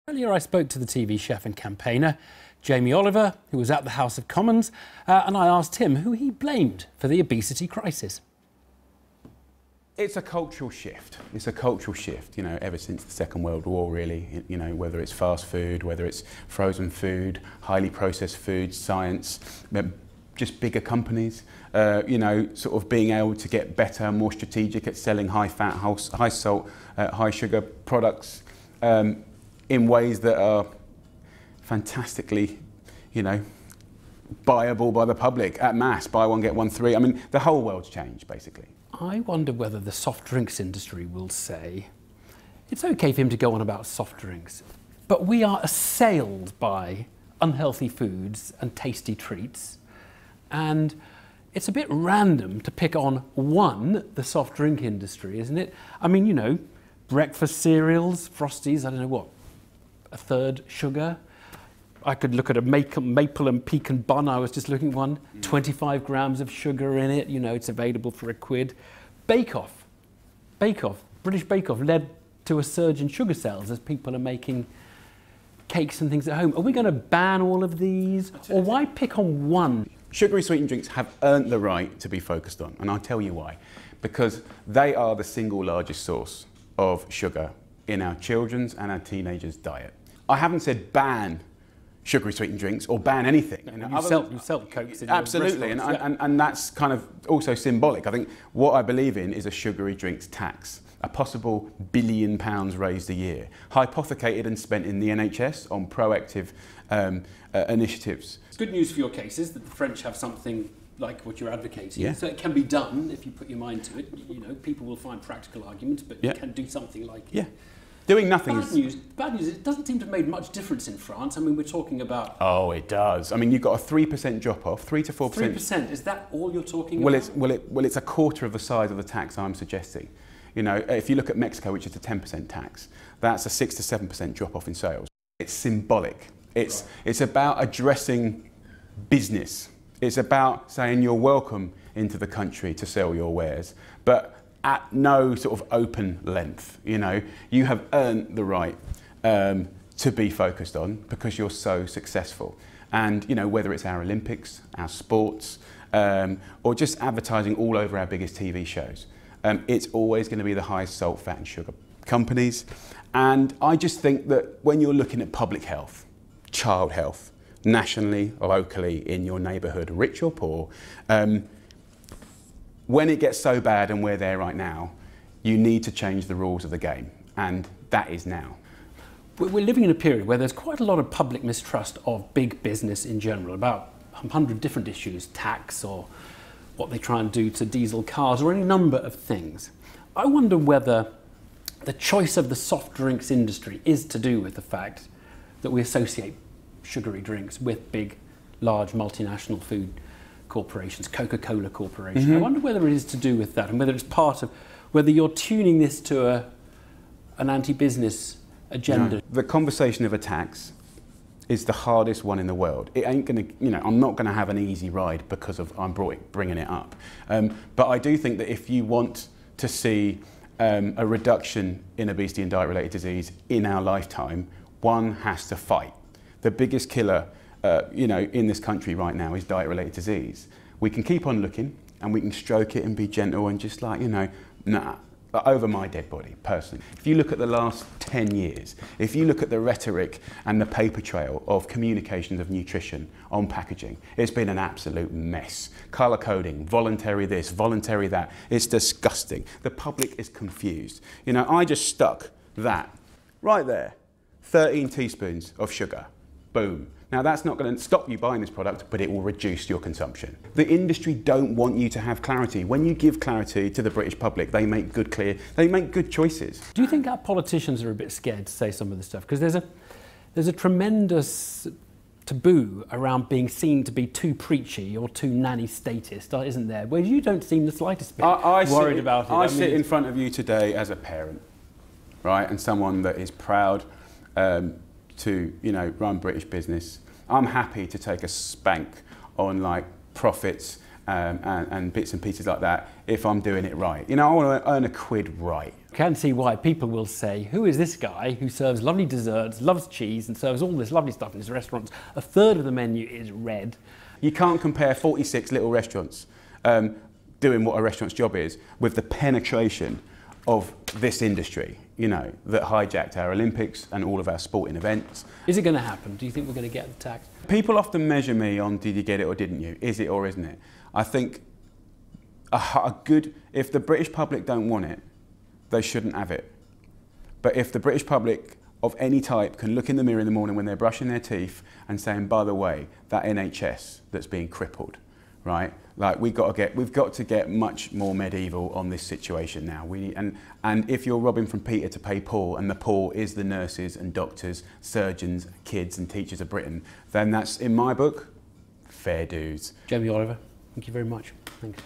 Earlier I spoke to the TV chef and campaigner, Jamie Oliver, who was at the House of Commons, and I asked him who he blamed for the obesity crisis. It's a cultural shift. It's a cultural shift, ever since the Second World War, really. Whether it's fast food, whether it's frozen food, highly processed food, science, just bigger companies, sort of being able to get better, more strategic at selling high fat, high salt, high sugar products in ways that are fantastically, buyable by the public at mass, buy one, get one free. I mean, the whole world's changed, basically. I wonder whether the soft drinks industry will say, it's okay for him to go on about soft drinks, but we are assailed by unhealthy foods and tasty treats, and it's a bit random to pick on the soft drink industry, isn't it? I mean, breakfast cereals, Frosties, I don't know what, a third sugar. I could look at a maple and pecan bun. I was just looking at one, 25 grams of sugar in it. It's available for £1. Bake Off, British Bake Off led to a surge in sugar sales as people are making cakes and things at home. Are we going to ban all of these? Or why pick on one? Sugary sweetened drinks have earned the right to be focused on, and I'll tell you why. Because they are the single largest source of sugar in our children's and our teenagers' diet. I haven't said ban sugary sweetened drinks or ban anything. You sell Cokes in absolutely, and that's kind of also symbolic. I think what I believe in is a sugary drinks tax, a possible £1 billion raised a year, hypothecated and spent in the NHS on proactive initiatives. It's good news for your case is that the French have something like what you're advocating, yeah. So it can be done if you put your mind to it. People will find practical arguments, but yeah. You can do something like it. Yeah. Doing nothing Bad news, it doesn't seem to have made much difference in France. I mean, we're talking about... Oh, it does. I mean, you've got a 3% drop-off, 3 to 4%. 3%, is that all you're talking about? Well, it's a quarter of the size of the tax I'm suggesting. If you look at Mexico, which is a 10% tax, that's a 6 to 7% drop-off in sales. It's symbolic. It's about addressing business. It's about saying you're welcome into the country to sell your wares, but at no sort of open length. You have earned the right to be focused on because you're so successful. And whether it's our Olympics, our sports, or just advertising all over our biggest TV shows, it's always going to be the highest salt, fat and sugar companies. And I just think that when you're looking at public health, child health, nationally, locally, in your neighbourhood, rich or poor, when it gets so bad, and we're there right now, you need to change the rules of the game, and that is now. We're living in a period where there's quite a lot of public mistrust of big business in general, about 100 different issues, tax or what they try and do to diesel cars or any number of things. I wonder whether the choice of the soft drinks industry is to do with the fact that we associate sugary drinks with big, large multinational food corporations, Coca-Cola Corporation. Mm-hmm. I wonder whether it is to do with that and whether it's part of, whether you're tuning this to an anti-business agenda. No. The conversation of a tax is the hardest one in the world. It ain't gonna, I'm not gonna have an easy ride because of I'm bringing it up. But I do think that if you want to see a reduction in obesity and diet-related disease in our lifetime, one has to fight. The biggest killer in this country right now is diet-related disease. We can keep on looking and we can stroke it and be gentle and just over my dead body, personally. If you look at the last 10 years, if you look at the rhetoric and the paper trail of communications of nutrition on packaging, it's been an absolute mess. Colour coding, voluntary this, voluntary that, it's disgusting. The public is confused. I just stuck that right there, 13 teaspoons of sugar, boom. Now that's not going to stop you buying this product, but it will reduce your consumption. The industry don't want you to have clarity. When you give clarity to the British public, they make they make good choices. Do you think our politicians are a bit scared to say some of this stuff? Because there's a tremendous taboo around being seen to be too preachy or too nanny statist, isn't there? Where you don't seem the slightest bit worried about it. I sit in front of you today as a parent, right, and someone that is proud to run British business. I'm happy to take a spank on profits and bits and pieces like that if I'm doing it right. You know, I want to earn a quid right. I can see why people will say, who is this guy who serves lovely desserts, loves cheese and serves all this lovely stuff in his restaurants? A third of the menu is red. You can't compare 46 little restaurants doing what a restaurant's job is with the penetration of this industry, you know, that hijacked our Olympics and all of our sporting events. Is it going to happen? Do you think we're going to get the tax? People often measure me on did you get it or didn't you? Is it or isn't it? I think if the British public don't want it, they shouldn't have it. But if the British public of any type can look in the mirror in the morning when they're brushing their teeth and saying, by the way, that NHS that's being crippled, right? Like we've got to get much more medieval on this situation now. And if you're robbing from Peter to pay Paul, and the Paul is the nurses and doctors, surgeons, kids and teachers of Britain, then that's, in my book, fair dues. Jamie Oliver, thank you very much. Thanks.